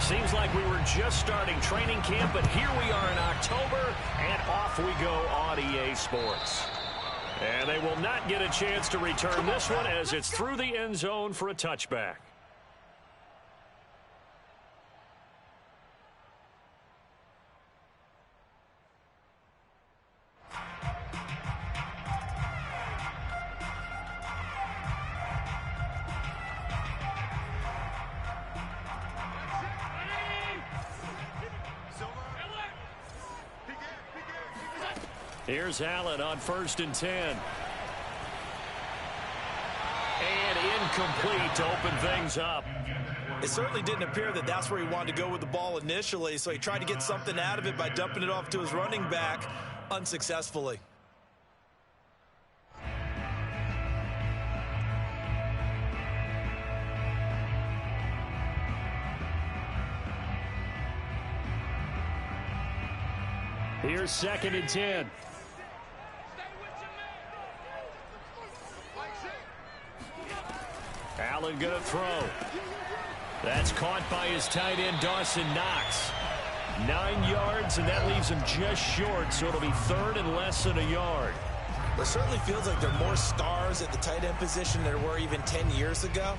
Seems like we were just starting training camp, but here we are in October, and off we go on EA Sports. And they will not get a chance to return this one as it's through the end zone for a touchback. Here's Allen on 1st and 10. And incomplete to open things up. It certainly didn't appear that that's where he wanted to go with the ball initially, so he tried to get something out of it by dumping it off to his running back unsuccessfully. Here's 2nd and 10. Allen going to throw. That's caught by his tight end, Dawson Knox. 9 yards, and that leaves him just short, so it'll be 3rd and less than a yard. It certainly feels like there are more stars at the tight end position than there were even 10 years ago.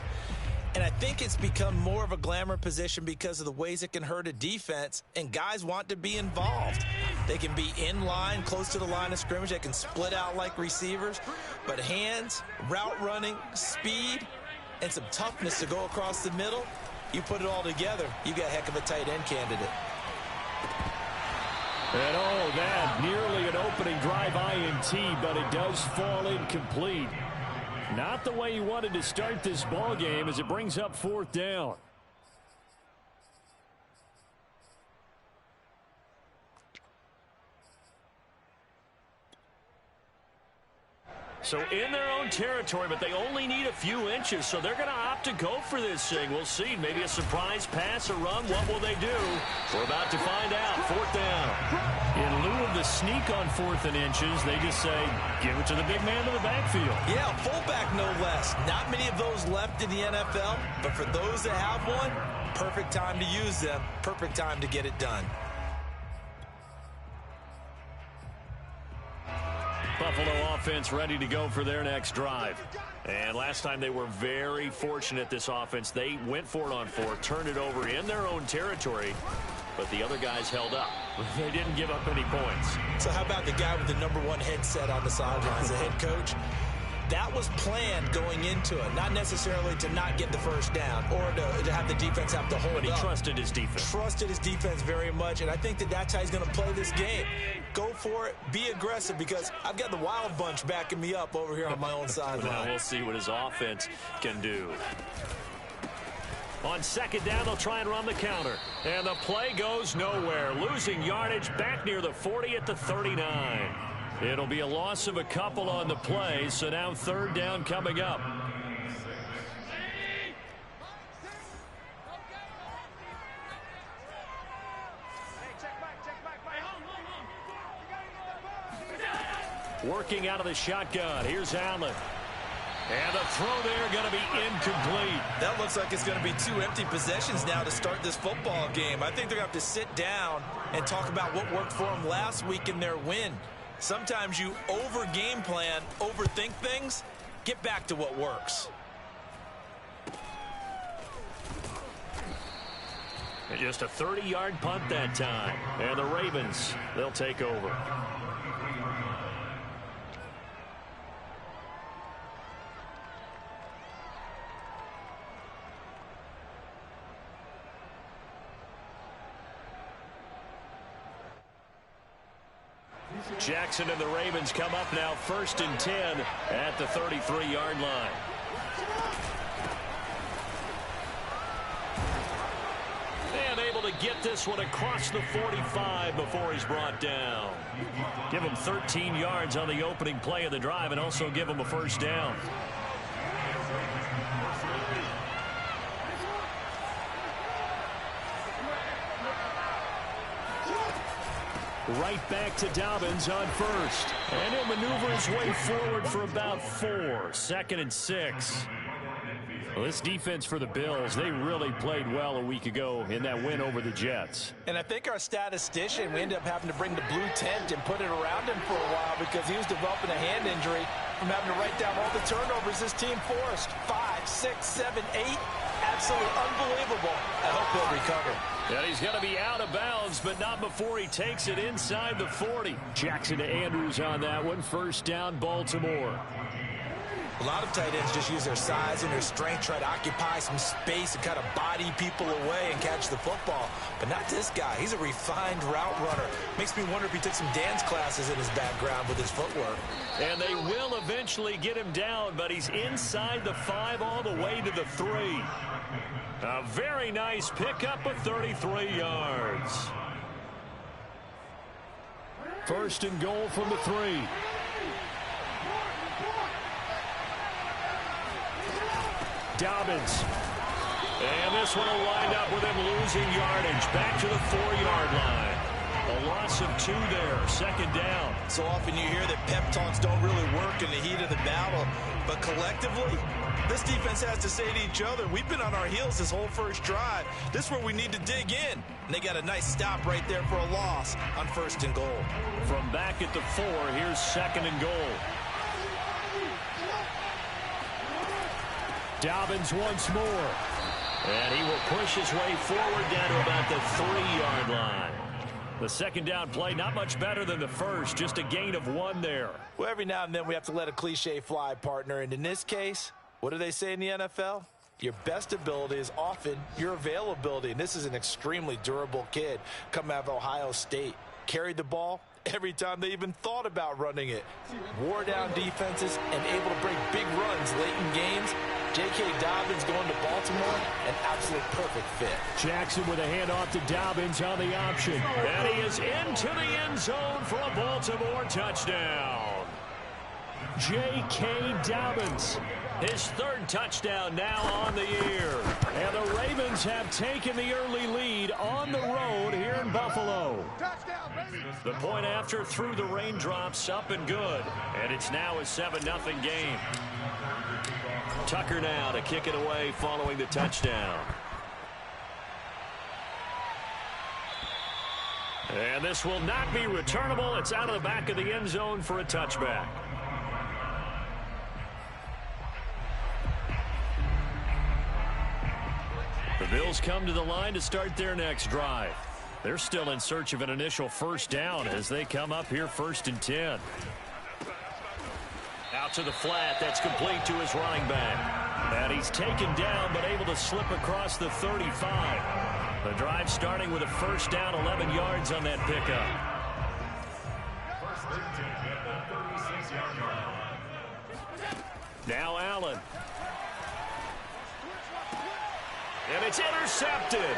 And I think it's become more of a glamour position because of the ways it can hurt a defense, and guys want to be involved. They can be in line, close to the line of scrimmage. They can split out like receivers. But hands, route running, speed, and some toughness to go across the middle, you put it all together, you got a heck of a tight end candidate. And oh, that nearly an opening drive INT, but it does fall incomplete. Not the way you wanted to start this ball game as it brings up 4th down. So in their own territory, but they only need a few inches, so they're going to opt to go for this thing. We'll see. Maybe a surprise pass or run. What will they do? We're about to find out. 4th down. In lieu of the sneak on 4th and inches, they just say, give it to the big man in the backfield. Yeah, fullback no less. Not many of those left in the NFL, but for those that have one, perfect time to use them. Perfect time to get it done. Buffalo offense ready to go for their next drive. And last time they were very fortunate, this offense. They went for it on 4th, turned it over in their own territory, but the other guys held up. They didn't give up any points. So how about the guy with the #1 headset on the sidelines, the head coach? That was planned going into it, not necessarily to not get the first down or to have the defense have to hold up. But he trusted his defense. Trusted his defense very much, and I think that that's how he's going to play this game. Go for it, be aggressive, because I've got the wild bunch backing me up over here on my own sideline. Now we'll see what his offense can do. On 2nd down, they'll try and run the counter. And the play goes nowhere. Losing yardage back near the 40 at the 39. It'll be a loss of a couple on the play, so now 3rd down coming up. Working out of the shotgun. Here's Allen. And the throw there going to be incomplete. That looks like it's going to be 2 empty possessions now to start this football game. I think they're going to have to sit down and talk about what worked for them last week in their win. Sometimes you over-game plan, overthink things, get back to what works. And just a 30-yard punt that time. And the Ravens, they'll take over. Jackson and the Ravens come up now 1st and 10 at the 33-yard line. And able to get this one across the 45 before he's brought down. Give him 13 yards on the opening play of the drive and also give him a 1st down. Right back to Dobbins on 1st. And he'll maneuver his way forward for about 4. 2nd and 6. Well, this defense for the Bills, they really played well a week ago in that win over the Jets. And I think our statistician, we ended up having to bring the blue tent and put it around him for a while because he was developing a hand injury from having to write down all the turnovers this team forced. 5, 6, 7, 8. Absolutely unbelievable. I hope he'll recover. And he's going to be out of bounds, but not before he takes it inside the 40. Jackson to Andrews on that one. First down, Baltimore. A lot of tight ends just use their size and their strength, try to occupy some space and kind of body people away and catch the football. But not this guy. He's a refined route runner. Makes me wonder if he took some dance classes in his background with his footwork. And they will eventually get him down, but he's inside the 5 all the way to the 3. A very nice pickup of 33 yards. First and goal from the 3. Dobbins. And this one will wind up with him losing yardage. Back to the 4-yard line. A loss of 2 there. Second down. So often you hear that pep talks don't really work in the heat of the battle. But collectively, this defense has to say to each other, we've been on our heels this whole first drive. This is where we need to dig in. And they got a nice stop right there for a loss on first and goal. From back at the 4, here's second and goal. Dobbins once more. And he will push his way forward down to about the 3-yard line. The second down play, not much better than the first, just a gain of 1 there. Well, every now and then we have to let a cliche fly, partner. And in this case, what do they say in the NFL? Your best ability is often your availability. And this is an extremely durable kid coming out of Ohio State. Carried the ball every time they even thought about running it. Wore down defenses and able to break big runs late in games. J.K. Dobbins going to Baltimore, an absolute perfect fit. Jackson with a handoff to Dobbins on the option. And he is into the end zone for a Baltimore touchdown. J.K. Dobbins, his 3rd touchdown now on the year. And the Ravens have taken the early lead on the road here in Buffalo. The point after through the raindrops, up and good. And it's now a 7-0 game. Tucker now to kick it away following the touchdown. And this will not be returnable. It's out of the back of the end zone for a touchback. The Bills come to the line to start their next drive. They're still in search of an initial first down as they come up here 1st and 10. Out to the flat. That's complete to his running back. And he's taken down but able to slip across the 35. The drive starting with a first down, 11 yards on that pickup. Now Allen. And it's intercepted.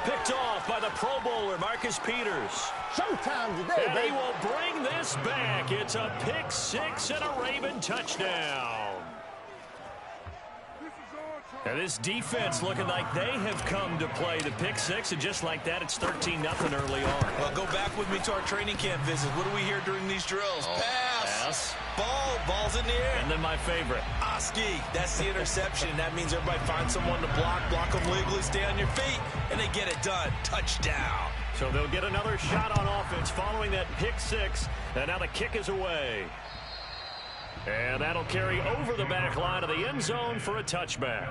Picked off by the Pro Bowler, Marcus Peters. Showtime today, and baby. he will bring this back. It's a pick 6 and a Raven touchdown. And this defense looking like they have come to play the pick 6, and just like that, it's 13-0 early on. Well, go back with me to our training camp visit. What do we hear during these drills? Pass. Ball's in the air. And then my favorite. Oski, that's the interception. That means everybody finds someone to block them legally, stay on your feet, and they get it done. Touchdown. So they'll get another shot on offense following that pick 6, and now the kick is away. And that'll carry over the back line of the end zone for a touchback.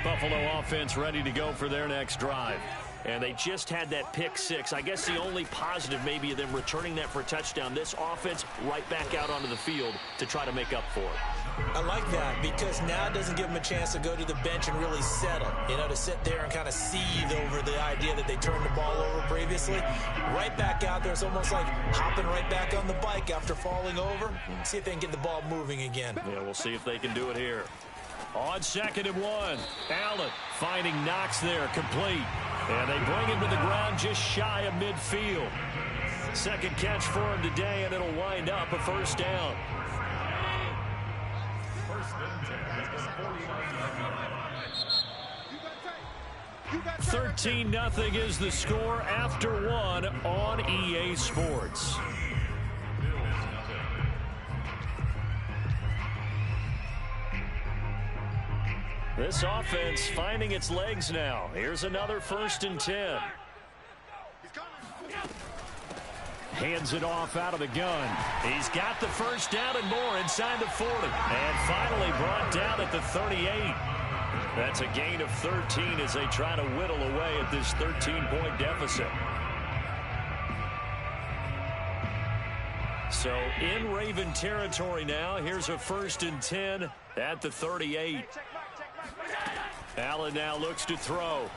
Buffalo offense ready to go for their next drive. And they just had that pick 6. I guess the only positive maybe of them returning that for a touchdown. This offense right back out onto the field to try to make up for it. I like that because now it doesn't give them a chance to go to the bench and really settle. You know, to sit there and kind of seethe over the idea that they turned the ball over previously. Right back out there. It's almost like hopping right back on the bike after falling over. See if they can get the ball moving again. Yeah, we'll see if they can do it here. On 2nd and 1, Allen finding Knox there, complete. And they bring him to the ground just shy of midfield. Second catch for him today, and it'll wind up a first down. 13-0 is the score after 1 on EA Sports. This offense finding its legs now. Here's another 1st and 10. Hands it off out of the gun. He's got the first down and more inside the 40. And finally brought down at the 38. That's a gain of 13 as they try to whittle away at this 13-point deficit. So in Raven territory now. Here's a 1st and 10 at the 38. Allen now looks to throw.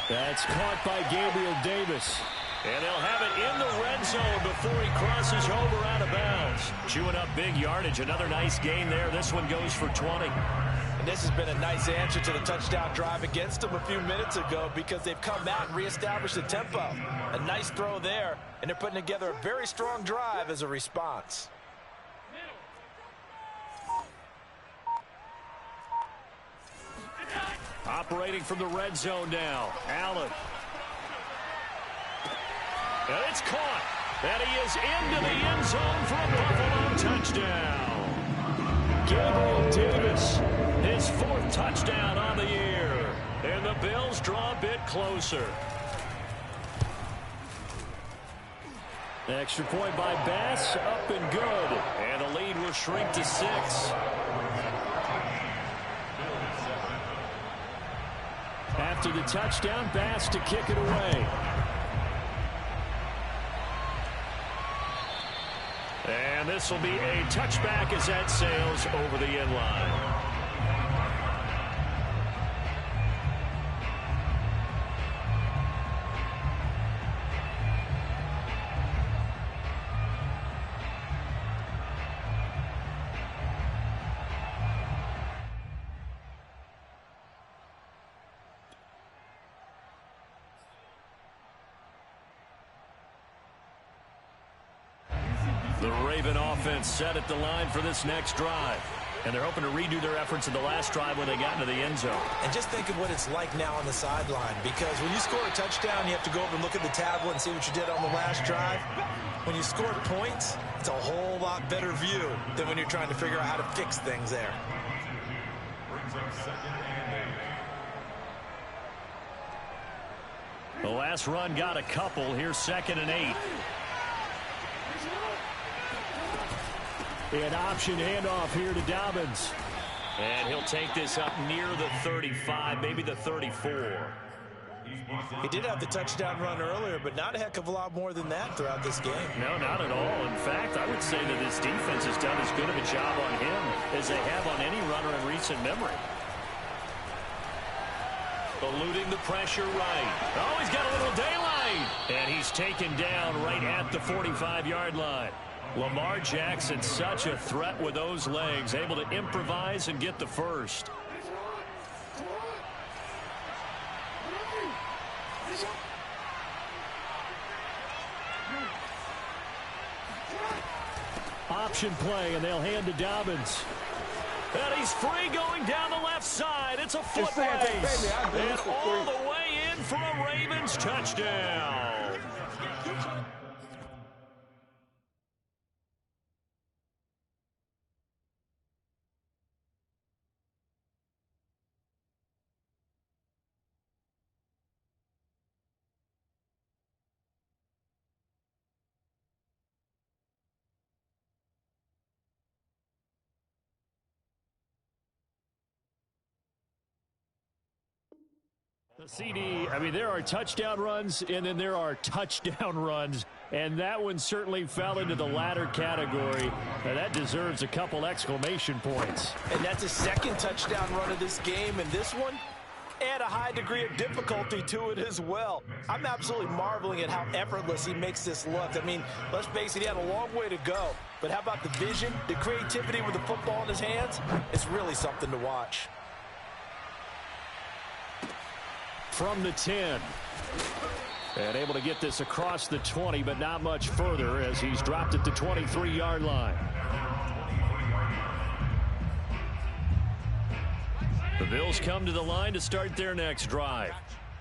That's caught by Gabriel Davis. And they'll have it in the red zone before he crosses over out of bounds. Chewing up big yardage. Another nice gain there. This one goes for 20. And this has been a nice answer to the touchdown drive against them a few minutes ago because they've come back and reestablished the tempo. A nice throw there, and they're putting together a very strong drive as a response. Operating from the red zone now. Allen. And it's caught. And he is into the end zone for a Buffalo touchdown. Gabriel Davis, his 4th touchdown on the year. And the Bills draw a bit closer. Extra point by Bass, up and good. And the lead will shrink to 6. After the touchdown, Bass to kick it away. And this will be a touchback as that sails over the end line. The Raven offense set at the line for this next drive. And they're hoping to redo their efforts in the last drive when they got into the end zone. And just think of what it's like now on the sideline, because when you score a touchdown, you have to go over and look at the tablet and see what you did on the last drive. When you score points, it's a whole lot better view than when you're trying to figure out how to fix things there. The last run got a couple. Here's 2nd and 8. An option handoff here to Dobbins. And he'll take this up near the 35, maybe the 34. He did have the touchdown run earlier, but not a heck of a lot more than that throughout this game. No, not at all. In fact, I would say that this defense has done as good of a job on him as they have on any runner in recent memory. Eluding the pressure right. Oh, he's got a little daylight. And he's taken down right at the 45-yard line. Lamar Jackson, such a threat with those legs, able to improvise and get the first. Option play, and they'll hand to Dobbins. And he's free going down the left side. It's a foot race. And all the way in for a Ravens touchdown. The CD, I mean, there are touchdown runs, and then there are touchdown runs, and that one certainly fell into the latter category. Now, that deserves a couple exclamation points. And that's his 2nd touchdown run of this game, and this one, add a high degree of difficulty to it as well. I'm absolutely marveling at how effortless he makes this look. I mean, let's face it, he had a long way to go, but how about the vision, the creativity with the football in his hands? It's really something to watch. From the 10. And able to get this across the 20, but not much further as he's dropped at the 23-yard line. The Bills come to the line to start their next drive.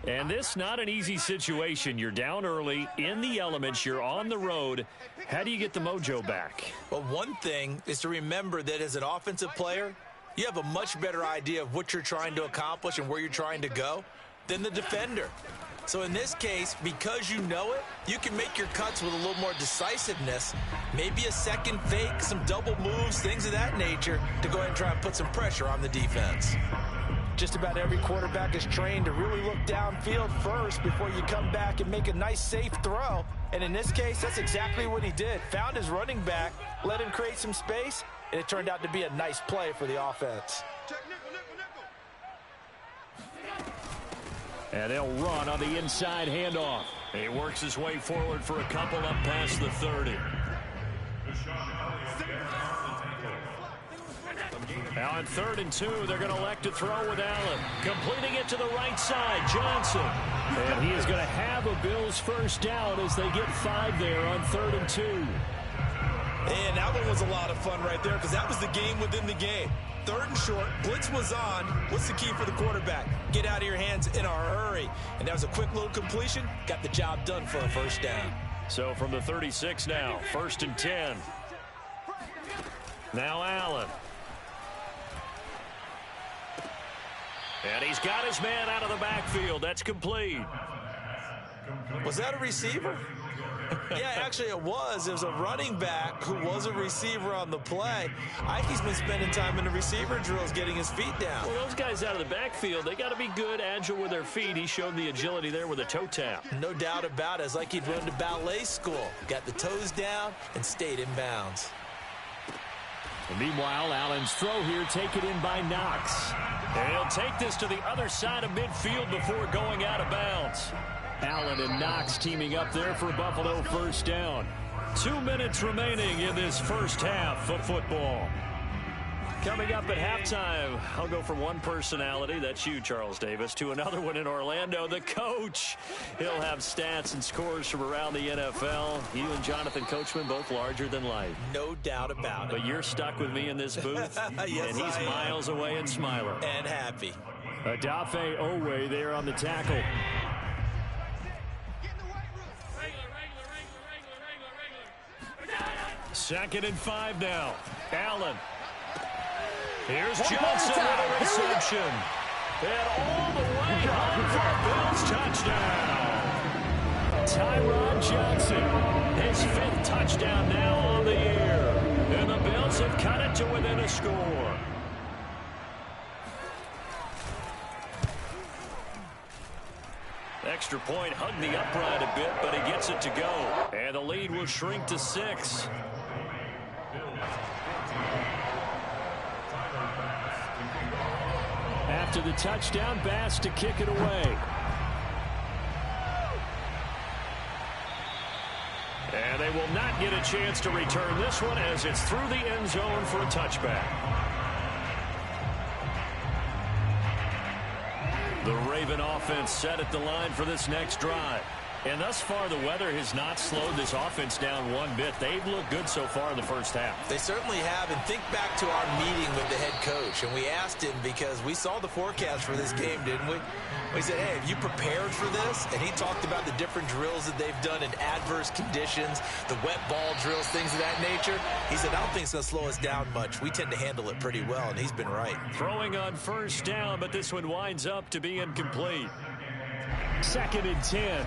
And this not an easy situation. You're down early, in the elements, you're on the road. How do you get the mojo back? Well, one thing is to remember that as an offensive player, you have a much better idea of what you're trying to accomplish and where you're trying to go than the defender. So in this case, because you know it, you can make your cuts with a little more decisiveness, maybe a second fake, some double moves, things of that nature, to go ahead and try and put some pressure on the defense. Just about every quarterback is trained to really look downfield first before you come back and make a nice, safe throw. And in this case, that's exactly what he did. Found his running back, let him create some space, and it turned out to be a nice play for the offense. And they'll run on the inside handoff. He works his way forward for a couple up past the 30. Now on 3rd and 2, they're going to elect to throw with Allen. Completing it to the right side, Johnson. And he is going to have a Bills first down as they get 5 there on 3rd and 2. And that one was a lot of fun right there because that was the game within the game. 3rd and short, blitz was on. What's the key for the quarterback? Get out of your hands in a hurry. And that was a quick little completion. Got the job done for a first down. So from the 36 now, 1st and 10. Now Allen. And he's got his man out of the backfield. That's complete. Was that a receiver? Yeah, actually it was. It was a running back who was a receiver on the play. I think he's been spending time in the receiver drills getting his feet down. Well, those guys out of the backfield, they got to be good, agile with their feet. He showed the agility there with a toe tap. No doubt about it. It's like he'd run to ballet school. Got the toes down and stayed in bounds. And meanwhile, Allen's throw here taken in by Knox. And he'll take this to the other side of midfield before going out of bounds. Allen and Knox teaming up there for Buffalo first down. 2 minutes remaining in this first half of football. Coming up at halftime, I'll go from one personality, that's you, Charles Davis, to another one in Orlando, the coach. He'll have stats and scores from around the NFL. You and Jonathan Coachman, both larger than life. No doubt about it. But you're stuck with me in this booth, yes, and he's miles away and smiling. And happy. Adafe Owe there on the tackle. Second and 5 now. Allen. Here's Johnson with a reception. And all the way home for a Bills touchdown. Tyrod Johnson, his 5th touchdown now on the year. And the Bills have cut it to within a score. Extra point, hugged the upright a bit, but he gets it to go. And the lead will shrink to 6. After the touchdown, Bass to kick it away. And they will not get a chance to return this one as it's through the end zone for a touchback. The Raven offense set at the line for this next drive. And thus far, the weather has not slowed this offense down one bit. They've looked good so far in the first half. They certainly have. And think back to our meeting with the head coach. And we asked him because we saw the forecast for this game, didn't we? We said, hey, have you prepared for this? And he talked about the different drills that they've done in adverse conditions, the wet ball drills, things of that nature. He said, I don't think it's going to slow us down much. We tend to handle it pretty well, and he's been right. Throwing on first down, but this one winds up to be incomplete. 2nd and 10.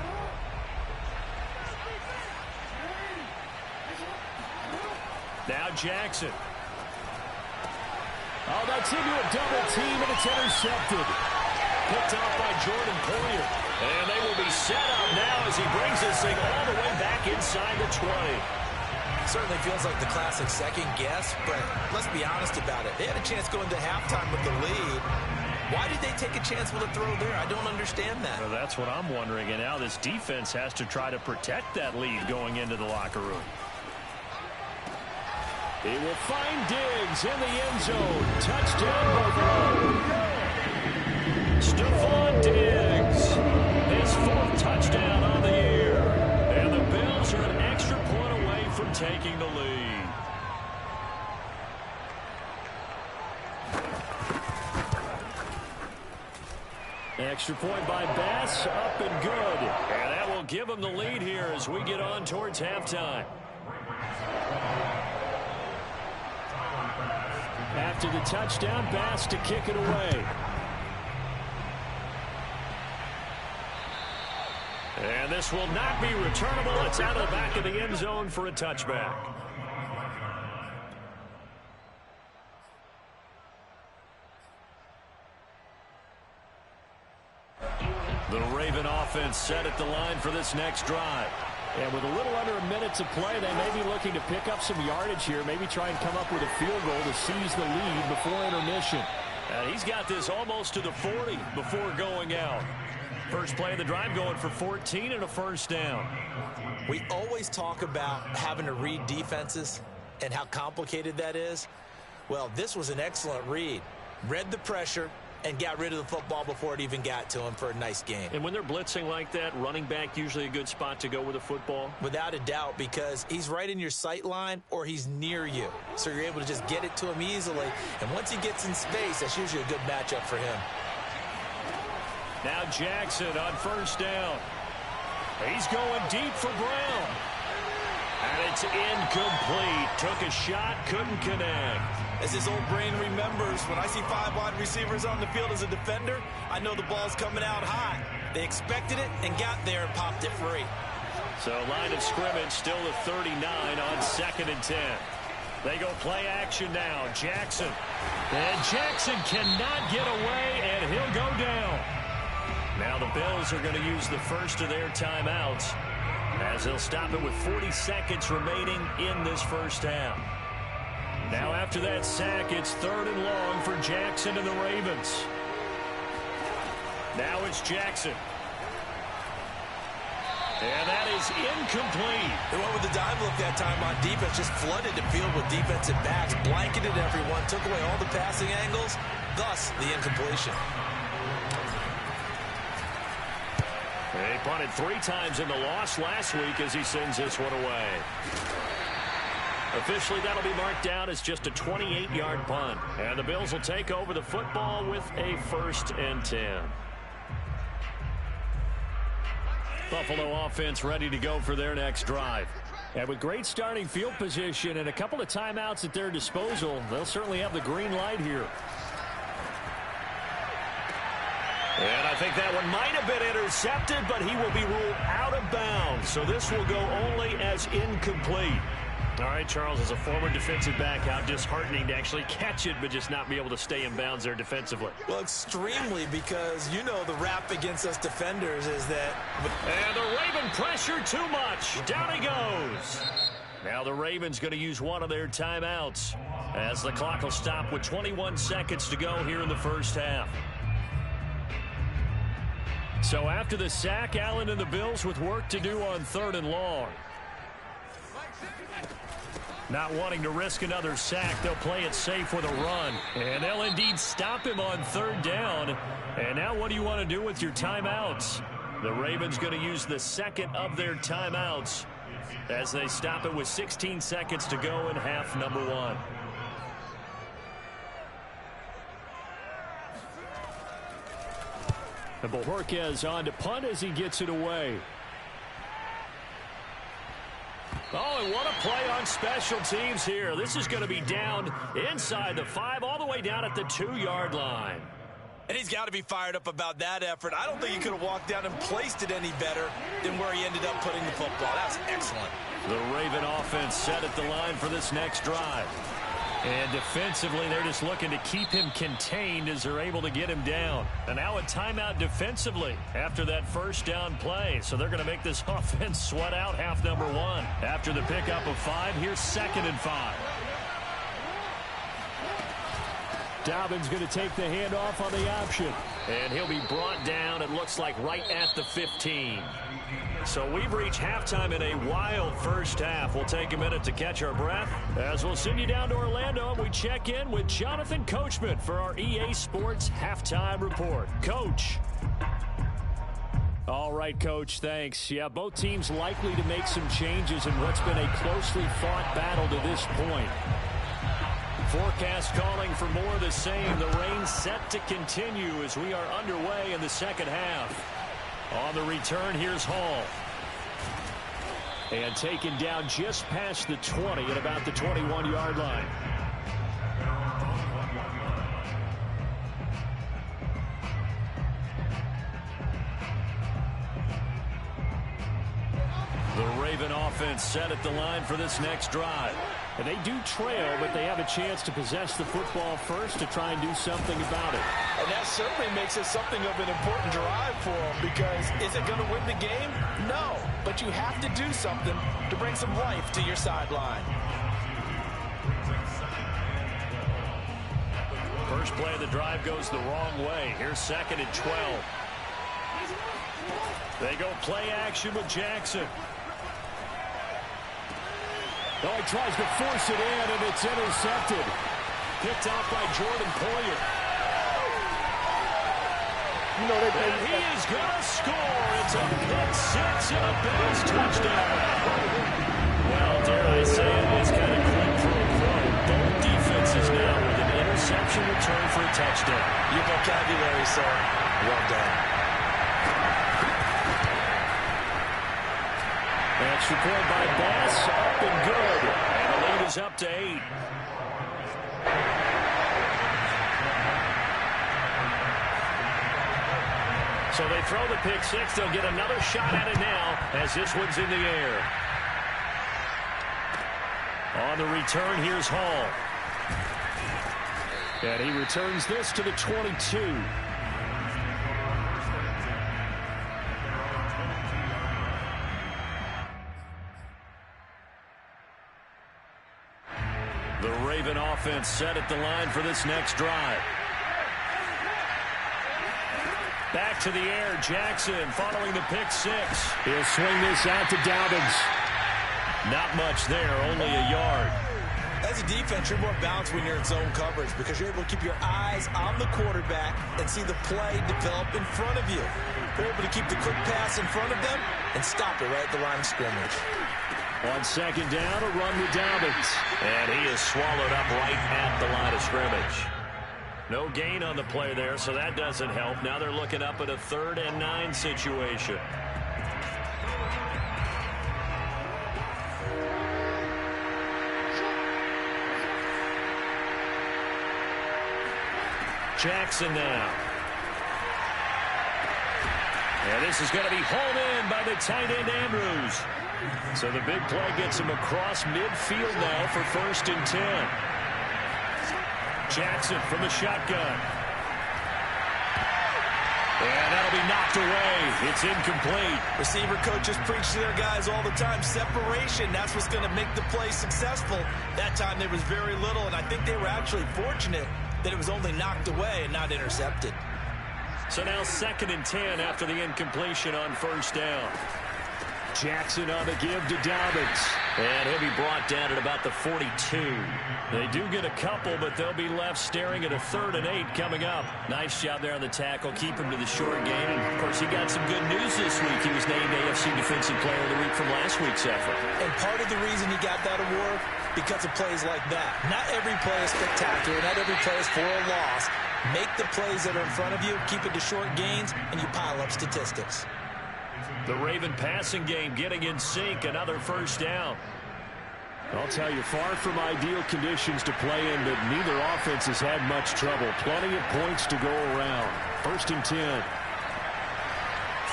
Now Jackson. Oh, that's into a double team, and it's intercepted. Picked off by Jordan Poyer. And they will be set up now as he brings this thing all the way back inside the 20. Certainly feels like the classic second guess, but let's be honest about it. They had a chance going to halftime with the lead. Why did they take a chance with a throw there? I don't understand that. Well, that's what I'm wondering. And now this defense has to try to protect that lead going into the locker room. He will find Diggs in the end zone. Touchdown, Buffalo. Stephon Diggs, his 4th touchdown on the year. And the Bills are an extra point away from taking the lead. Extra point by Bass, up and good. And that will give them the lead here as we get on towards halftime. after the touchdown pass to kick it away. And this will not be returnable. It's out of the back of the end zone for a touchback. The Raven offense set at the line for this next drive. And with a little under a minute to play, they may be looking to pick up some yardage here, maybe try and come up with a field goal to seize the lead before intermission. And he's got this almost to the 40 before going out. First play of the drive going for 14 and a first down. We always talk about having to read defenses and how complicated that is. Well, this was an excellent read. Read the pressure and got rid of the football before it even got to him for a nice game. And when they're blitzing like that, running back usually a good spot to go with a football? Without a doubt, because he's right in your sight line or he's near you. So you're able to just get it to him easily. And once he gets in space, that's usually a good matchup for him. Now Jackson on first down. He's going deep for Brown. And it's incomplete. Took a shot, couldn't connect. As his old brain remembers, when I see 5 wide receivers on the field as a defender, I know the ball's coming out high. They expected it and got there and popped it free. So line of scrimmage still at 39 on 2nd and 10. They go play action now. Jackson. And Jackson cannot get away, and he'll go down. Now the Bills are going to use the first of their timeouts as they'll stop it with 40 seconds remaining in this first half. Now after that sack, it's 3rd and long for Jackson and the Ravens. Now it's Jackson. And that is incomplete. They went with the dive look that time on defense, just flooded the field with defensive backs, blanketed everyone, took away all the passing angles, thus the incompletion. He punted 3 times in the loss last week as he sends this one away. Officially, that'll be marked down as just a 28-yard punt. And the Bills will take over the football with a 1st and 10. Buffalo offense ready to go for their next drive. And with great starting field position and a couple of timeouts at their disposal, they'll certainly have the green light here. And I think that one might have been intercepted, but he will be ruled out of bounds. So this will go only as incomplete. All right, Charles, as a former defensive back, how disheartening to actually catch it, but just not be able to stay in bounds there defensively. Well, extremely, because you know the rap against us defenders is that... And the Raven pressure too much. Down he goes. Now the Ravens going to use one of their timeouts as the clock will stop with 21 seconds to go here in the first half. So after the sack, Allen and the Bills with work to do on 3rd and long. Not wanting to risk another sack, they'll play it safe with a run. And they'll indeed stop him on 3rd down. And now what do you want to do with your timeouts? The Ravens going to use the 2nd of their timeouts as they stop it with 16 seconds to go in half number 1. And Bojorquez on to punt as he gets it away. Oh, and what a play on special teams here. This is going to be down inside the 5, all the way down at the 2-yard line. And he's got to be fired up about that effort. I don't think he could have walked down and placed it any better than where he ended up putting the football. That's excellent. The Raven offense set at the line for this next drive. And defensively, they're just looking to keep him contained as they're able to get him down. And now a timeout defensively after that first down play. So they're going to make this offense sweat out half number 1. After the pickup of 5, here's 2nd and 5. Dobbins going to take the handoff on the option. And he'll be brought down, it looks like, right at the 15. So we've reached halftime in a wild first half. We'll take a minute to catch our breath as we'll send you down to Orlando and we check in with Jonathan Coachman for our EA Sports Halftime Report. Coach. All right, Coach, thanks. Yeah, both teams likely to make some changes in what's been a closely fought battle to this point. Forecast calling for more of the same. The rain set to continue as we are underway in the second half. On the return, here's Hall. And taken down just past the 20 at about the 21-yard line. Raven offense set at the line for this next drive. And they do trail, but they have a chance to possess the football first to try and do something about it. And that certainly makes it something of an important drive for them, because is it going to win the game? No, but you have to do something to bring some life to your sideline. First play of the drive goes the wrong way. Here's 2nd and 12. They go play action with Jackson. Oh, he tries to force it in, and it's intercepted. Picked off by Jordan Poyer. You know, and he is going to score. It's a pick six and a Bills touchdown. Well, dare I say it is kind of quick for a quote. Both defenses now with an interception return for a touchdown. Your vocabulary, sir. Well done. Extra point by Bass, up and good. And the lead is up to 8. So they throw the pick six. They'll get another shot at it now as this one's in the air. On the return, here's Hall. And he returns this to the 22. The Raven offense set at the line for this next drive. Back to the air, Jackson following the pick six. He'll swing this out to Dobbins. Not much there, only a yard. As a defense, you're more balanced when you're in zone coverage because you're able to keep your eyes on the quarterback and see the play develop in front of you. You're able to keep the quick pass in front of them and stop it right at the line of scrimmage. On 2nd down, a run with Dobbins. And he is swallowed up right at the line of scrimmage. No gain on the play there, so that doesn't help. Now they're looking up at a 3rd and 9 situation. Jackson now. And this is going to be hauled in by the tight end Andrews. So the big play gets him across midfield now for 1st and 10. Jackson from the shotgun. And that'll be knocked away. It's incomplete. Receiver coaches preach to their guys all the time. Separation, that's what's going to make the play successful. That time there was very little, and I think they were actually fortunate that it was only knocked away and not intercepted. So now 2nd and 10 after the incompletion on 1st down. Jackson on the give to Dobbins. And he'll be brought down at about the 42. They do get a couple, but they'll be left staring at a 3rd and 8 coming up. Nice job there on the tackle. Keep him to the short game. And, of course, he got some good news this week. He was named AFC Defensive Player of the Week from last week's effort. And part of the reason he got that award, because of plays like that. Not every play is spectacular. Not every play is for a loss. Make the plays that are in front of you, keep it to short gains, and you pile up statistics. The Raven passing game getting in sync. Another 1st down. I'll tell you, far from ideal conditions to play in, but neither offense has had much trouble. Plenty of points to go around. 1st and 10.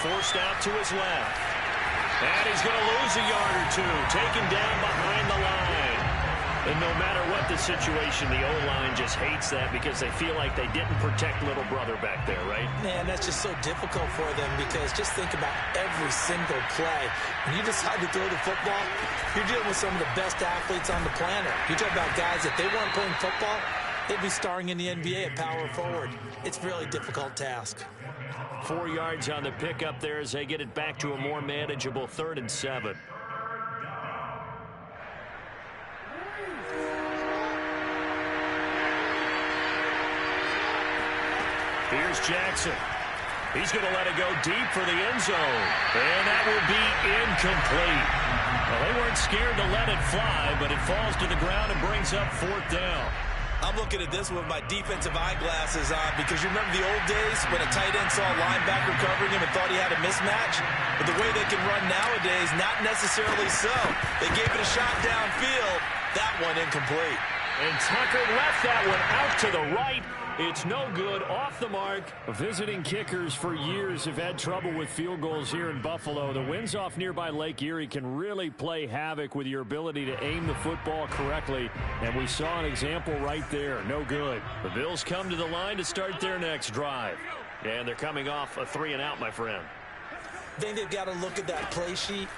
Forced out to his left. And he's going to lose a yard or two. Taken down behind the line. And no matter what the situation, the O-line just hates that because they feel like they didn't protect little brother back there, right? Man, that's just so difficult for them because just think about every single play. When you decide to throw the football, you're dealing with some of the best athletes on the planet. You talk about guys, if they weren't playing football, they'd be starring in the NBA at power forward. It's a really difficult task. 4 yards on the pickup there as they get it back to a more manageable 3rd and 7. Here's Jackson. He's going to let it go deep for the end zone. And that will be incomplete. Well, they weren't scared to let it fly, but it falls to the ground and brings up 4th down. I'm looking at this with my defensive eyeglasses on because you remember the old days when a tight end saw a linebacker covering him and thought he had a mismatch? But the way they can run nowadays, not necessarily so. They gave it a shot downfield. That one incomplete. And Tucker left that one out to the right. It's no good, off the mark. Visiting kickers for years have had trouble with field goals here in Buffalo. The winds off nearby Lake Erie can really play havoc with your ability to aim the football correctly. And we saw an example right there. No good. The Bills come to the line to start their next drive. And they're coming off a 3-and-out, my friend. I think they've got to look at that play sheet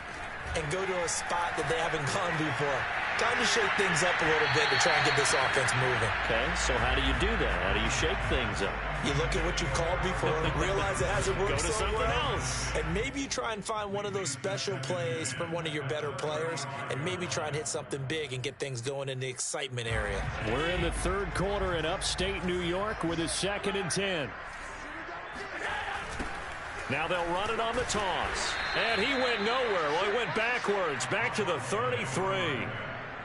and go to a spot that they haven't gone before. Time to shake things up a little bit to try and get this offense moving. Okay, so how do you do that? How do you shake things up? You look at what you called before, realize it hasn't worked Go to so something well, else. and maybe you try and find one of those special plays from one of your better players, and maybe try and hit something big and get things going in the excitement area. We're in the third quarter in upstate New York with a 2nd and 10. Now they'll run it on the toss. And he went nowhere. Well, he went backwards, back to the 33.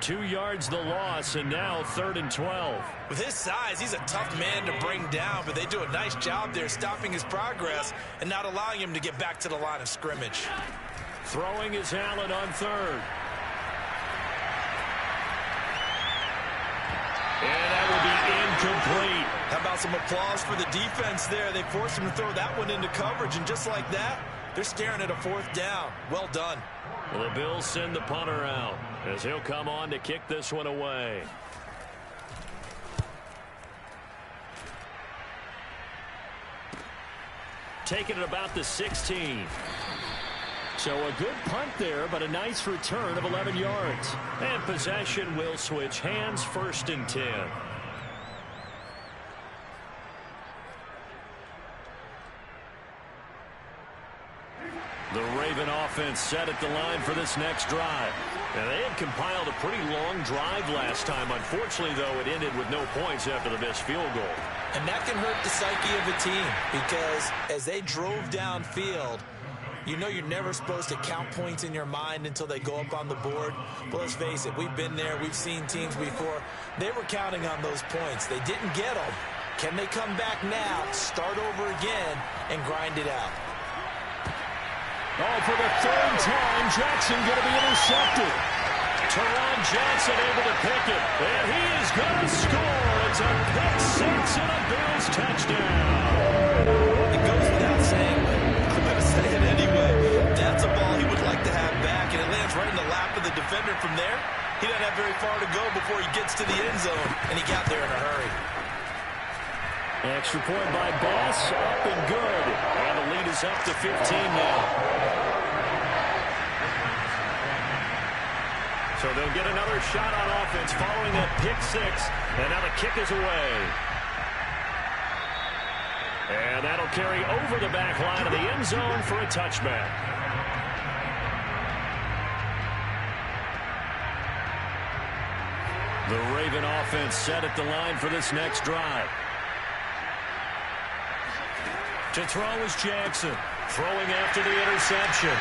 2 yards the loss, and now 3rd and 12. With his size, he's a tough man to bring down, but they do a nice job there stopping his progress and not allowing him to get back to the line of scrimmage. Throwing is Allen on 3rd. And that will be incomplete. How about some applause for the defense there? They forced him to throw that one into coverage, and just like that, they're staring at a 4th down. Well done. Well, the Bills send the punter out as he'll come on to kick this one away. Taking it about the 16. So a good punt there, but a nice return of 11 yards. And possession will switch hands, 1st and 10. The Raven offense set at the line for this next drive. Now, they had compiled a pretty long drive last time. Unfortunately, though, it ended with no points after the missed field goal. And that can hurt the psyche of a team because as they drove downfield, you know you're never supposed to count points in your mind until they go up on the board. But let's face it, we've been there. We've seen teams before. They were counting on those points. They didn't get them. Can they come back now, start over again, and grind it out? Oh, for the 3rd time, Jackson going to be intercepted. Teron Johnson able to pick it. And he is going to score. It's a pick 6 and a Bills touchdown. It goes without saying, I'm going to say it anyway. That's a ball he would like to have back, and it lands right in the lap of the defender from there. He doesn't have very far to go before he gets to the end zone, and he got there in a hurry. Extra point by Bass, up and good. And the lead is up to 15 now. So they'll get another shot on offense following that pick 6. And now the kick is away. And that'll carry over the back line of the end zone for a touchback. The Raven offense set at the line for this next drive. To throw is Jackson. Throwing after the interception.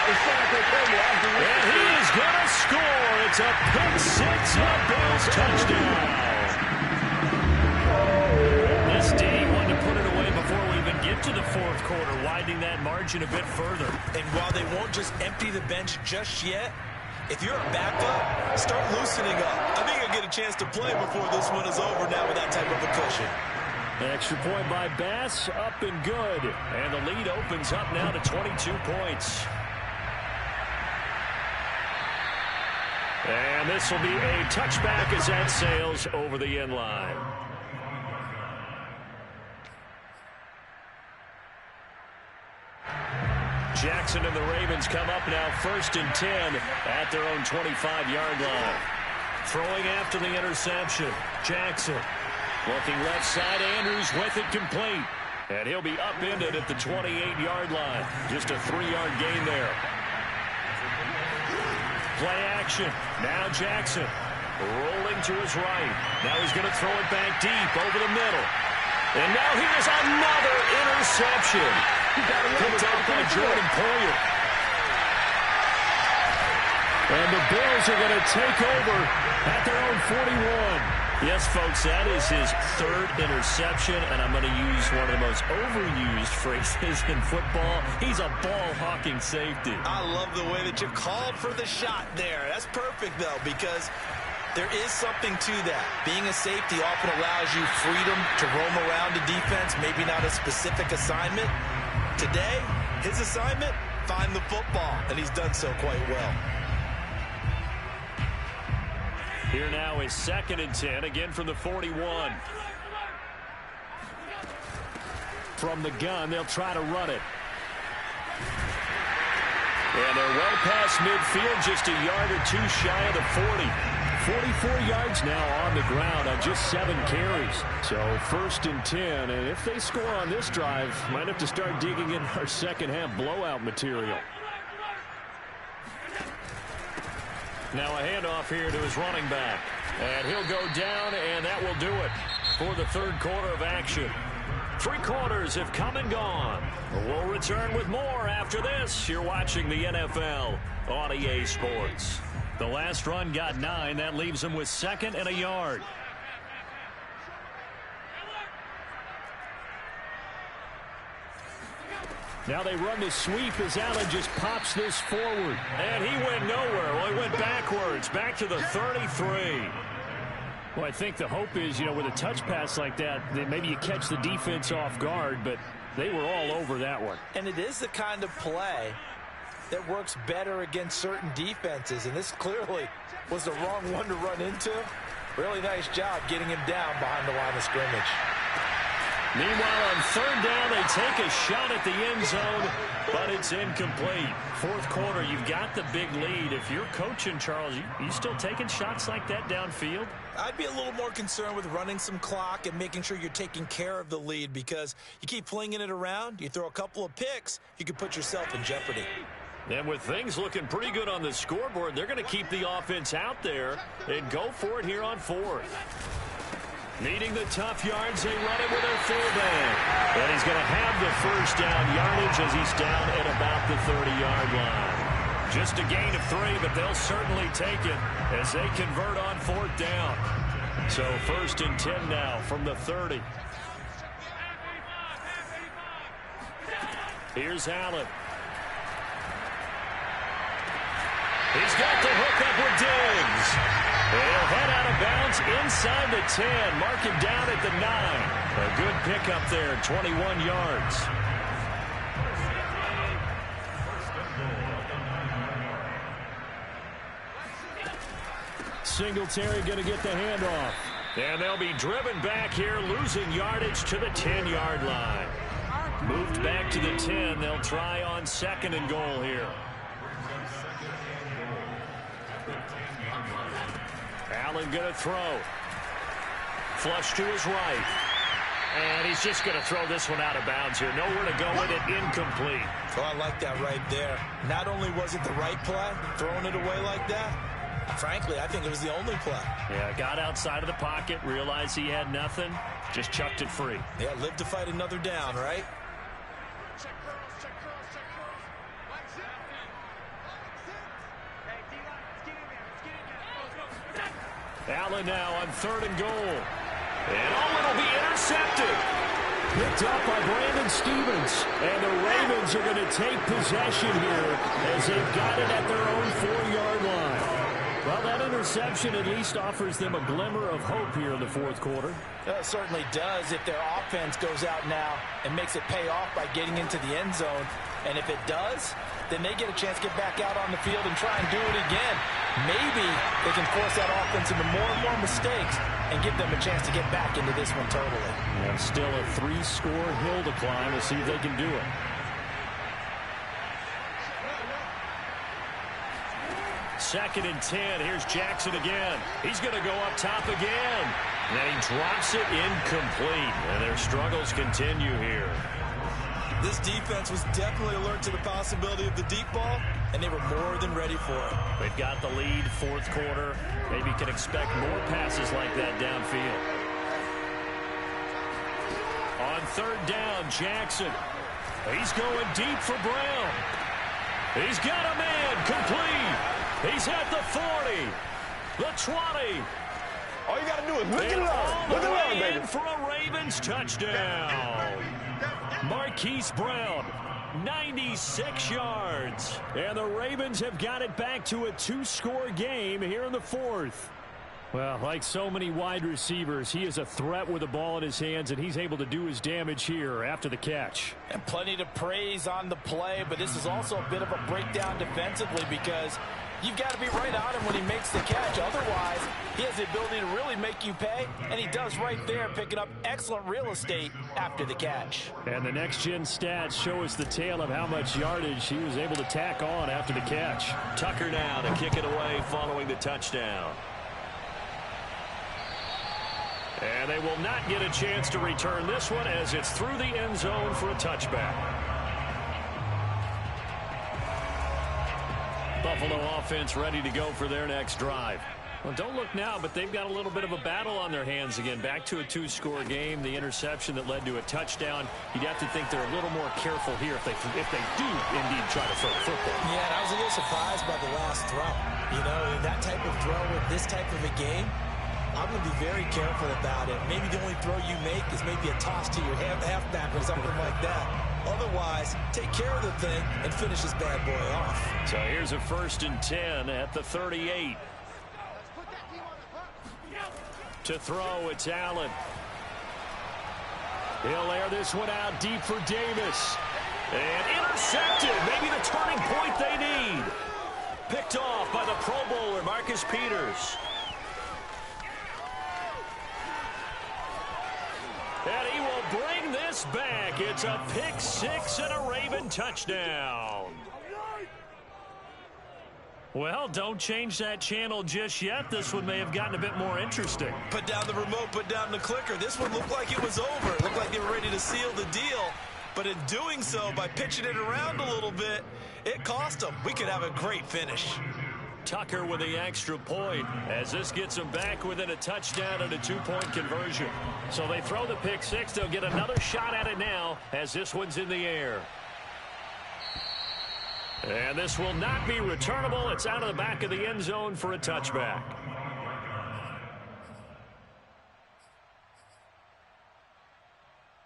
And he is going to score. It's a pick 6 and a Bills touchdown. This D wanted to put it away before we even get to the 4th quarter, widening that margin a bit further. And while they won't just empty the bench just yet, if you're a backup, start loosening up. I think you'll get a chance to play before this one is over now with that type of a cushion. Extra point by Bass, up and good. And the lead opens up now to 22 points. And this will be a touchback as that sails over the end line. Jackson and the Ravens come up now 1st and 10 at their own 25-yard line. Throwing after the interception. Jackson looking left side. Andrews with it complete. And he'll be upended at the 28-yard line. Just a 3-yard gain there. Play action. Now Jackson rolling to his right. Now he's going to throw it back deep over the middle. And now here's another interception. Picked up by Jordan Poyer. And the Bills are going to take over at their own 41. Yes, folks, that is his 3rd interception, and I'm going to use one of the most overused phrases in football. He's a ball-hawking safety. I love the way that you called for the shot there. That's perfect, though, because There is something to that. Being a safety often allows you freedom to roam around the defense, maybe not a specific assignment. Today, his assignment, find the football, and he's done so quite well. Here now is 2nd and 10, again from the 41. From the gun, they'll try to run it. And they're well past midfield, just a yard or two shy of the 40. 44 yards now on the ground on just 7 carries. So 1st and 10, and if they score on this drive, might have to start digging in our second half blowout material. Now a handoff here to his running back. And he'll go down, and that will do it for the 3rd quarter of action. 3 quarters have come and gone. We'll return with more after this. You're watching the NFL on EA Sports. The last run got 9. That leaves him with 2nd and a yard. Now they run the sweep as Allen just pops this forward. And he went nowhere. Well, he went backwards, back to the 33. Well, I think the hope is, with a touch pass like that maybe you catch the defense off guard, but they were all over that one. And it is the kind of play that works better against certain defenses, and this clearly was the wrong one to run into. Really nice job getting him down behind the line of scrimmage. Meanwhile, on 3rd down, they take a shot at the end zone, but it's incomplete. 4th quarter, you've got the big lead. If you're coaching, Charles, you still taking shots like that downfield? I'd be a little more concerned with running some clock and making sure you're taking care of the lead, because you keep flinging it around, you throw a couple of picks, you could put yourself in jeopardy. And with things looking pretty good on the scoreboard, they're going to keep the offense out there and go for it here on 4th. Needing the tough yards, they run it with their fullback. And he's going to have the 1st down yardage as he's down at about the 30-yard line. Just a gain of 3, but they'll certainly take it as they convert on 4th down. So 1st and 10 now from the 30. Here's Allen. He's got the hook up with Diggs. He'll head out of bounds inside the 10. Mark him down at the 9. A good pickup there, 21 yards. Singletary going to get the handoff. And they'll be driven back here, losing yardage to the 10-yard line. Moved back to the 10. They'll try on 2nd and goal here. Allen going to throw. Flush to his right. And he's just going to throw this one out of bounds here. Nowhere to go with it. Incomplete. Oh, I like that right there. Not only was it the right play, throwing it away like that, frankly, I think it was the only play. Yeah, got outside of the pocket, realized he had nothing, just chucked it free. Yeah, live to fight another down, right? Allen now on 3rd and goal. And it'll be intercepted. Picked up by Brandon Stevens. And the Ravens are going to take possession here as they've got it at their own 4-yard line. Well, that interception at least offers them a glimmer of hope here in the 4th quarter. It certainly does if their offense goes out now and makes it pay off by getting into the end zone. And if it does, then they get a chance to get back out on the field and try and do it again. Maybe they can force that offense into more and more mistakes and give them a chance to get back into this one totally. And still a 3-score hill to climb. We'll see if they can do it. Second and 10. Here's Jackson again. He's going to go up top again. And then he drops it incomplete. And their struggles continue here. This defense was definitely alert to the possibility of the deep ball, and they were more than ready for it. They've got the lead, 4th quarter. Maybe can expect more passes like that downfield. On 3rd down, Jackson. He's going deep for Brown. He's got a man, complete. He's at the 40, the 20. All you got to do is look and learn. Look and learn, baby. For a Ravens touchdown. Marquise Brown, 96 yards. And the Ravens have got it back to a 2-score game here in the 4th. Well, like so many wide receivers, he is a threat with the ball in his hands, and he's able to do his damage here after the catch. And plenty to praise on the play, but this is also a bit of a breakdown defensively because you've got to be right on him when he makes the catch. Otherwise, he has the ability to really make you pay, and he does right there, picking up excellent real estate after the catch. And the next-gen stats show us the tale of how much yardage he was able to tack on after the catch. Tucker now to kick it away following the touchdown. And they will not get a chance to return this one as it's through the end zone for a touchback. Buffalo offense ready to go for their next drive. Well, don't look now, but they've got a little bit of a battle on their hands again. Back to a two-score game. The interception that led to a touchdown. You'd have to think they're a little more careful here if they do indeed try to throw the football. Yeah, and I was a little surprised by the last throw. You know, that type of throw with this type of a game, I'm going to be very careful about it. Maybe the only throw you make is maybe a toss to your halfback or something like that. Otherwise, take care of the thing and finish this bad boy off. So here's a 1st and 10 at the 38. To throw, it's Allen. He'll air this one out deep for Davis. And intercepted. Maybe the turning point they need. Picked off by the Pro Bowler, Marcus Peters. And he will bring this back. It's a pick six and a Raven touchdown. Well, don't change that channel just yet. This one may have gotten a bit more interesting. Put down the remote, put down the clicker. This one looked like it was over. It looked like they were ready to seal the deal. But in doing so, by pitching it around a little bit, it cost them. We could have a great finish. Tucker with the extra point as this gets them back within a touchdown and a two-point conversion. So they throw the pick six. They'll get another shot at it now as this one's in the air. And this will not be returnable. It's out of the back of the end zone for a touchback.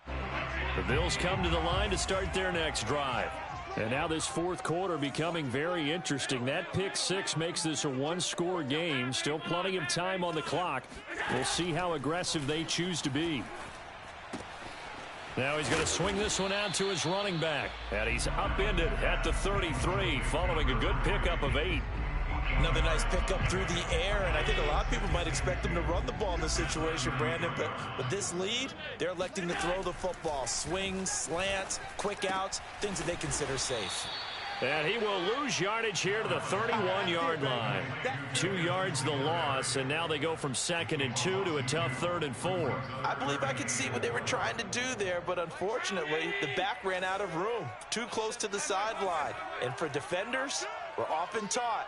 The Bills come to the line to start their next drive. And now this fourth quarter becoming very interesting. That pick six makes this a one-score game. Still plenty of time on the clock. We'll see how aggressive they choose to be. Now he's going to swing this one out to his running back. And he's upended at the 33 following a good pickup of 8. Another nice pickup through the air, and I think a lot of people might expect them to run the ball in this situation, Brandon, but with this lead, they're electing to throw the football. Swings, slants, quick outs, things that they consider safe. And he will lose yardage here to the 31-yard line. 2 yards the loss, and now they go from 2nd and 2 to a tough 3rd and 4. I believe I could see what they were trying to do there, but unfortunately, the back ran out of room. Too close to the sideline. And for defenders, we're often taught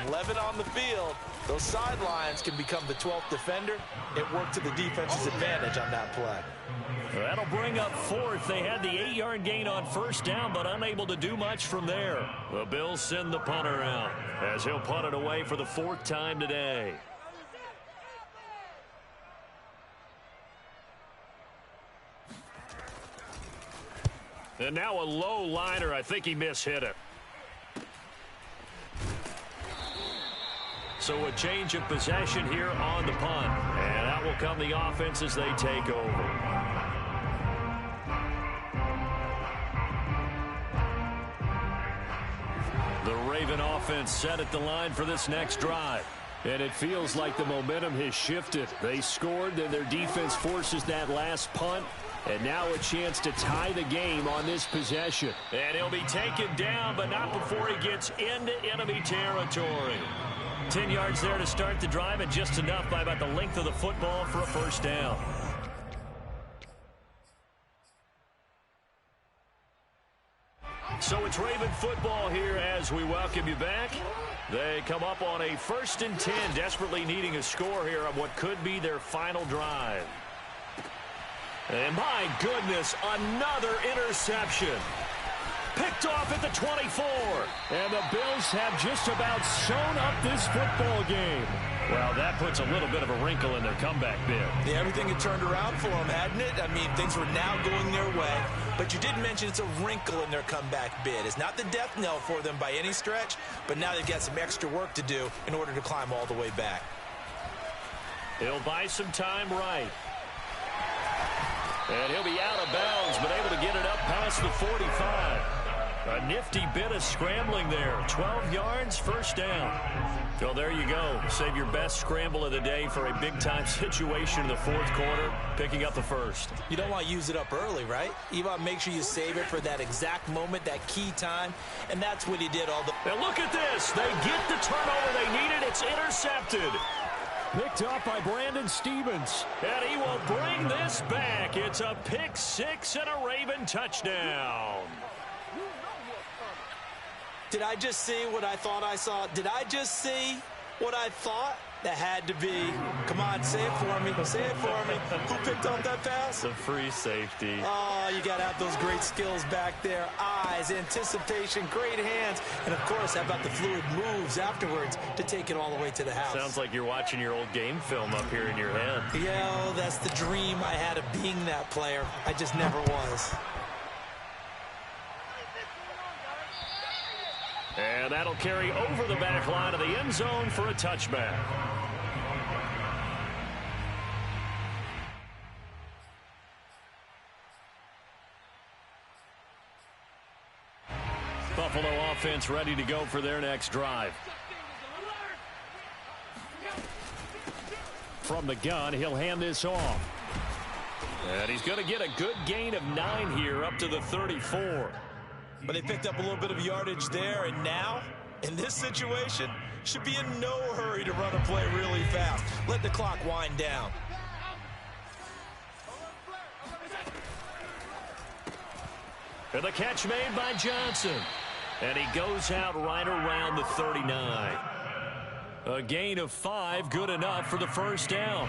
11 on the field, those sidelines can become the 12th defender. It worked to the defense's advantage on that play. That'll bring up 4th. They had the 8-yard gain on 1st down, but unable to do much from there. The Bills send the punter out as he'll punt it away for the 4th time today. And now a low liner. I think he mishit it. So a change of possession here on the punt. And out will come the offense as they take over. The Raven offense set at the line for this next drive. And it feels like the momentum has shifted. They scored, then their defense forces that last punt. And now a chance to tie the game on this possession. And he'll be taken down, but not before he gets into enemy territory. 10 yards there to start the drive, and just enough by about the length of the football for a 1st down. So it's Raven football here as we welcome you back. They come up on a 1st and 10, desperately needing a score here on what could be their final drive. And my goodness, another interception. Picked off at the 24. And the Bills have just about sewn up this football game. Well, that puts a little bit of a wrinkle in their comeback bid. Yeah, everything had turned around for them, hadn't it? I mean, things were now going their way. But you did mention it's a wrinkle in their comeback bid. It's not the death knell for them by any stretch, but now they've got some extra work to do in order to climb all the way back. He'll buy some time right. And he'll be out of bounds, but able to get it up past the 45. A nifty bit of scrambling there. 12 yards, first down. Well, there you go. Save your best scramble of the day for a big-time situation in the fourth quarter, picking up the first. You don't want to use it up early, right? You want to make sure you save it for that exact moment, that key time, and that's what he did all the... And look at this. They get the turnover they needed. It's intercepted. Picked up by Brandon Stevens. And he will bring this back. It's a pick six and a Raven touchdown. Did I just see what I thought I saw? Did I just see what I thought? That had to be. Come on, say it for me. Say it for me. Who picked up that pass? The free safety. Oh, you got to have those great skills back there. Eyes, anticipation, great hands. And, of course, how about the fluid moves afterwards to take it all the way to the house? Sounds like you're watching your old game film up here in your head. Yeah, oh, that's the dream I had of being that player. I just never was. And that'll carry over the back line of the end zone for a touchback. Buffalo offense ready to go for their next drive. From the gun, he'll hand this off. And he's going to get a good gain of 9 here up to the 34. But they picked up a little bit of yardage there, and now, in this situation, should be in no hurry to run a play really fast. Let the clock wind down. And the catch made by Johnson. And he goes out right around the 39. A gain of 5, good enough for the first down.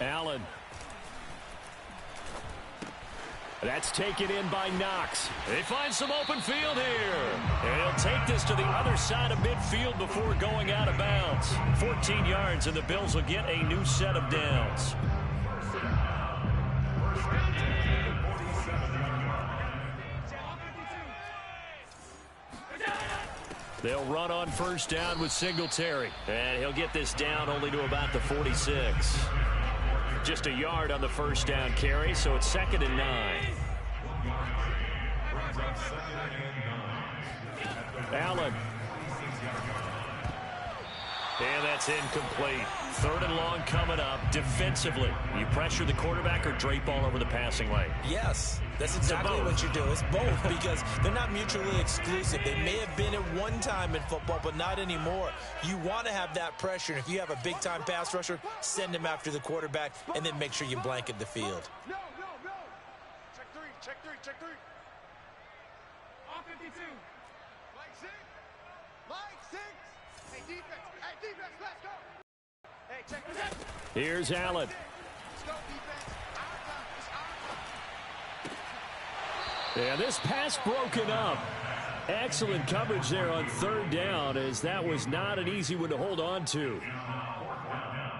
Allen. That's taken in by Knox. They find some open field here. And he'll take this to the other side of midfield before going out of bounds. 14 yards, and the Bills will get a new set of downs. They'll run on first down with Singletary. And he'll get this down only to about the 46. Just a yard on the first down carry, so it's 2nd and 9. Allen. And that's incomplete. 3rd and long coming up defensively. You pressure the quarterback or drape all over the passing lane? Yes, that's exactly what you do. It's both because they're not mutually exclusive. They may have been at one time in football, but not anymore. You want to have that pressure. And if you have a big-time pass rusher, send him after the quarterback and then make sure you blanket the field. No. Check three. All 52. Mike 6. Hey, defense, let's go. Hey, check this out. Here's Allen. Let's go, defense. Yeah, this pass broken up. Excellent coverage there on 3rd down, as that was not an easy one to hold on to.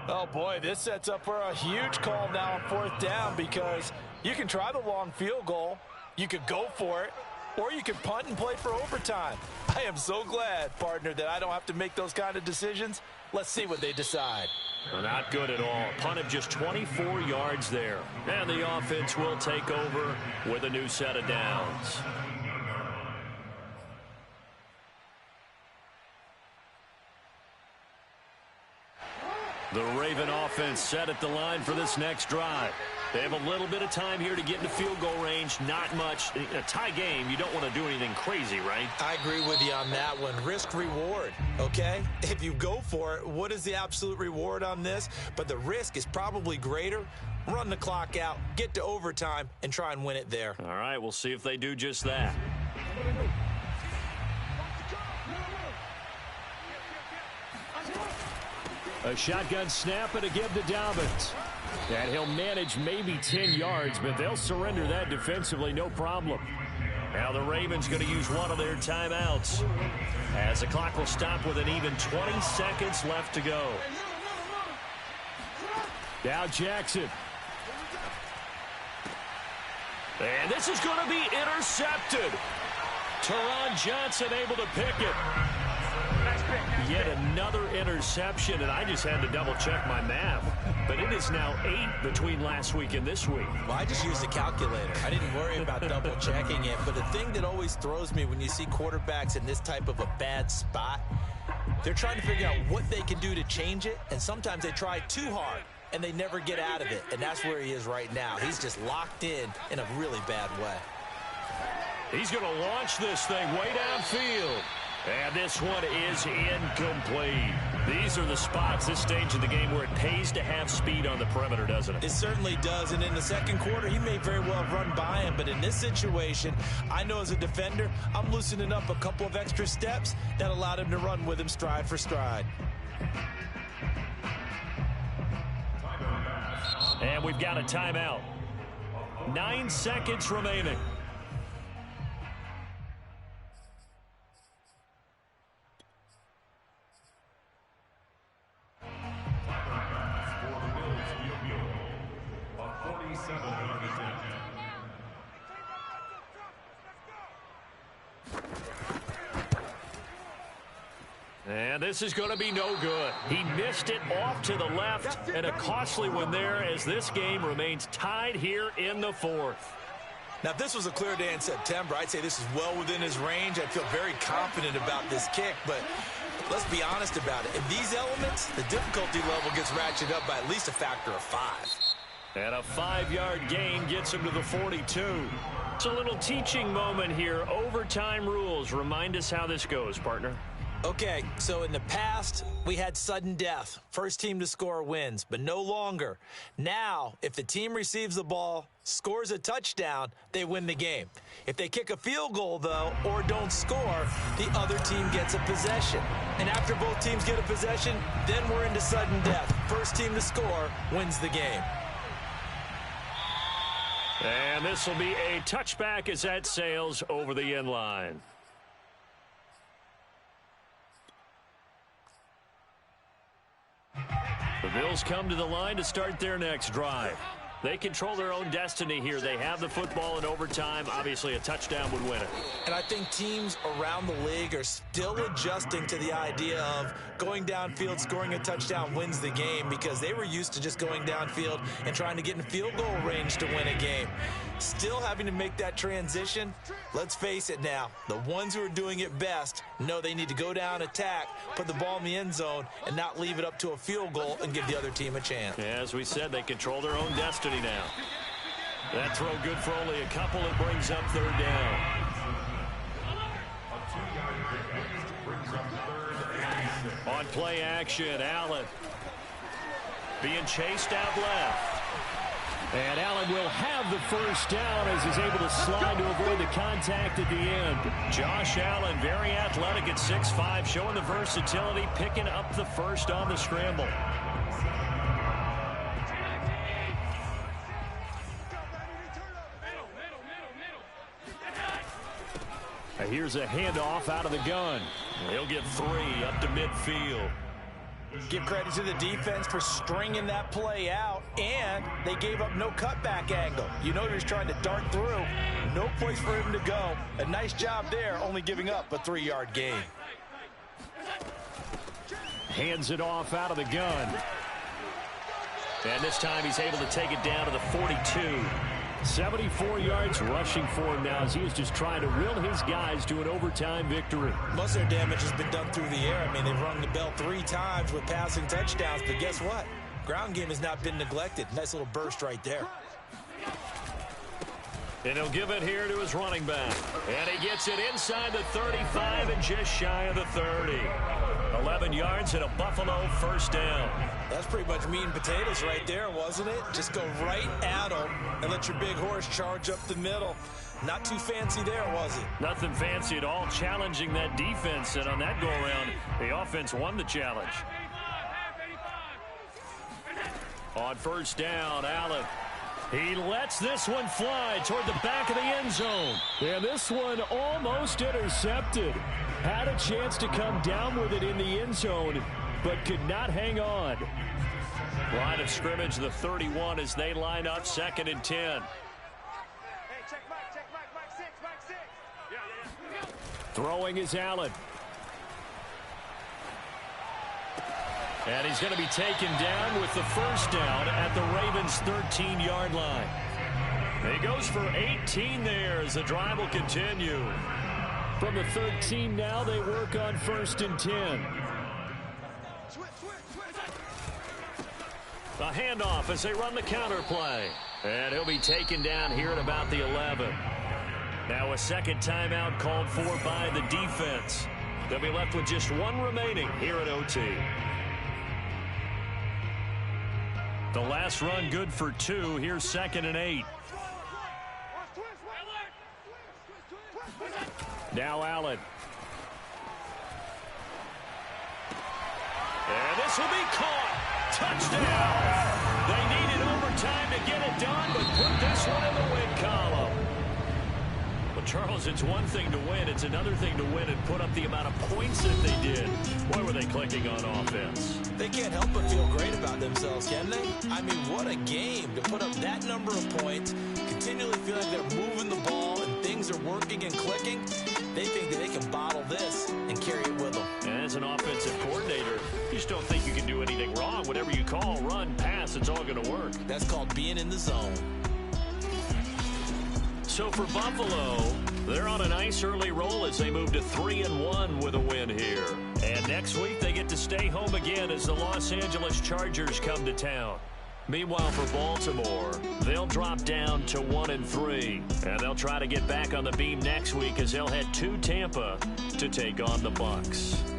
Oh, boy, this sets up for a huge call now on 4th down because you can try the long field goal, you could go for it, or you could punt and play for overtime. I am so glad, partner, that I don't have to make those kind of decisions. Let's see what they decide. Well, not good at all. Punt of just 24 yards there. And the offense will take over with a new set of downs. The Raven offense set at the line for this next drive. They have a little bit of time here to get into field goal range. Not much. In a tie game, you don't want to do anything crazy, right? I agree with you on that one. Risk-reward, okay? If you go for it, what is the absolute reward on this? But the risk is probably greater. Run the clock out, get to overtime, and try and win it there. All right, we'll see if they do just that. A shotgun snap and a give to Dobbins. And he'll manage maybe 10 yards, but they'll surrender that defensively, no problem. Now the Ravens going to use one of their timeouts, as the clock will stop with an even 20 seconds left to go. Now Jackson. And this is going to be intercepted. Teron Johnson able to pick it. Yet another interception, and I just had to double-check my math. But it is now 8 between last week and this week. Well, I just used a calculator. I didn't worry about double-checking it. But the thing that always throws me when you see quarterbacks in this type of a bad spot, they're trying to figure out what they can do to change it, and sometimes they try too hard, and they never get out of it. And that's where he is right now. He's just locked in a really bad way. He's going to launch this thing way downfield. And this one is incomplete. These are the spots, this stage of the game, where it pays to have speed on the perimeter, doesn't it? It certainly does. And in the second quarter, he may very well run by him. But in this situation, I know as a defender, I'm loosening up a couple of extra steps that allowed him to run with him stride for stride. And we've got a timeout. 9 seconds remaining. And this is going to be no good. He missed it off to the left, and a costly one there as this game remains tied here in the fourth. Now, if this was a clear day in September, I'd say this is well within his range. I'd feel very confident about this kick, but let's be honest about it. In these elements, the difficulty level gets ratcheted up by at least a factor of 5. And a 5-yard gain gets him to the 42. It's a little teaching moment here. Overtime rules. Remind us how this goes, partner. Okay, so in the past, we had sudden death. First team to score wins, but no longer. Now, if the team receives the ball, scores a touchdown, they win the game. If they kick a field goal, though, or don't score, the other team gets a possession. And after both teams get a possession, then we're into sudden death. First team to score wins the game. And this will be a touchback as that sails over the end line. The Bills come to the line to start their next drive. They control their own destiny here. They have the football in overtime. Obviously, a touchdown would win it. And I think teams around the league are still adjusting to the idea of going downfield, scoring a touchdown wins the game, because they were used to just going downfield and trying to get in field goal range to win a game. Still having to make that transition. Let's face it now, the ones who are doing it best know they need to go down, attack, put the ball in the end zone, and not leave it up to a field goal and give the other team a chance. Yeah, as we said, they control their own destiny now. That throw good for only a couple. It brings up third down. On play action, Allen being chased out left. And Allen will have the first down as he's able to slide to avoid the contact at the end. Josh Allen, very athletic at 6'5", showing the versatility, picking up the first on the scramble. Here's a handoff out of the gun. He'll get 3 up to midfield. Give credit to the defense for stringing that play out, and they gave up no cutback angle. You know he was trying to dart through. No place for him to go. A nice job there, only giving up a 3-yard gain. Hands it off out of the gun. And this time he's able to take it down to the 42. 74 yards rushing for him now as he is just trying to will his guys to an overtime victory. Most of their damage has been done through the air. I mean, they've rung the bell 3 times with passing touchdowns, but guess what? Ground game has not been neglected. Nice little burst right there. And he'll give it here to his running back. And he gets it inside the 35 and just shy of the 30. 11 yards and a Buffalo first down. That's pretty much meat and potatoes right there, wasn't it? Just go right at them and let your big horse charge up the middle. Not too fancy there, was it? Nothing fancy at all, challenging that defense. And on that go-around, the offense won the challenge. On first down, Allen. He lets this one fly toward the back of the end zone. And this one almost intercepted. Had a chance to come down with it in the end zone, but could not hang on. Line of scrimmage, the 31 as they line up 2nd and 10. Hey, check Throwing is Allen. And he's going to be taken down with the first down at the Ravens' 13-yard line. He goes for 18 there as the drive will continue. From the 13 now, they work on 1st and 10. A handoff as they run the counter play. And he'll be taken down here at about the 11. Now a second timeout called for by the defense. They'll be left with just one remaining here at OT. The last run good for 2. Here's 2nd and 8. Now Allen. And this will be caught. Touchdown. They needed overtime to get it done, but put this one in the win column. Well, Charles, it's one thing to win. It's another thing to win and put up the amount of points that they did. Boy, were they clicking on offense. They can't help but feel great about themselves, can they? I mean, what a game to put up that number of points, continually feel like they're moving the ball and things are working and clicking. They think that they can bottle this and carry it with them. And as an offensive coordinator, you just don't think you can do anything wrong. Whatever you call, run, pass, it's all going to work. That's called being in the zone. So for Buffalo, they're on a nice early roll as they move to 3-1 with a win here. And next week they get to stay home again as the Los Angeles Chargers come to town. Meanwhile, for Baltimore, they'll drop down to 1-3. And they'll try to get back on the beam next week as they'll head to Tampa to take on the Bucs.